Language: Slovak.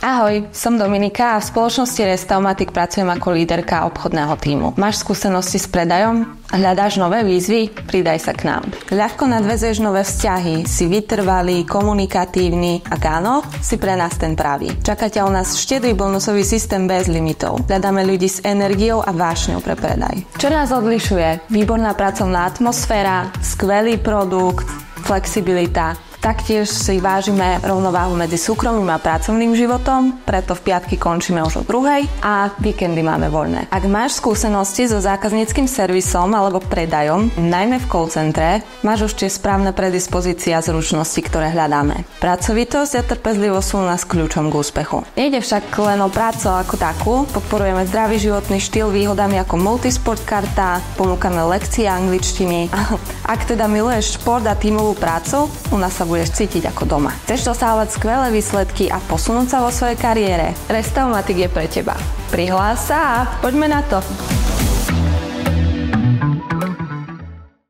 Ahoj, som Dominika a v spoločnosti Restaumatic pracujem ako líderka obchodného tímu. Máš skúsenosti s predajom? Hľadáš nové výzvy? Pridaj sa k nám. Ľahko nadväzuješ nové vzťahy, si vytrvalý, komunikatívny, ak áno, si pre nás ten pravý. Čaká ťa u nás štedrý bonusový systém bez limitov. Hľadáme ľudí s energiou a vášňou pre predaj. Čo nás odlišuje? Výborná pracovná atmosféra, skvelý produkt, flexibilita. Taktiež si vážime rovnováhu medzi súkromným a pracovným životom, preto v piatky končíme už o 2:00 a víkendy máme voľné. Ak máš skúsenosti so zákazníckym servisom alebo predajom, najmä v call centre, máš už tie správne predispozície a zručnosti, ktoré hľadáme. Pracovitosť a trpezlivosť sú u nás kľúčom k úspechu. Nejde však len o prácu ako takú, podporujeme zdravý životný štýl výhodami ako multisport karta, ponúkame lekcie angličtiny. Ak teda miluješ šport a tímovú prácu, u nás sa budeš cítiť ako doma. Chceš dosávať skvelé výsledky a posunúť sa vo svojej kariére? Restaumatic je pre teba. Prihlás sa a poďme na to!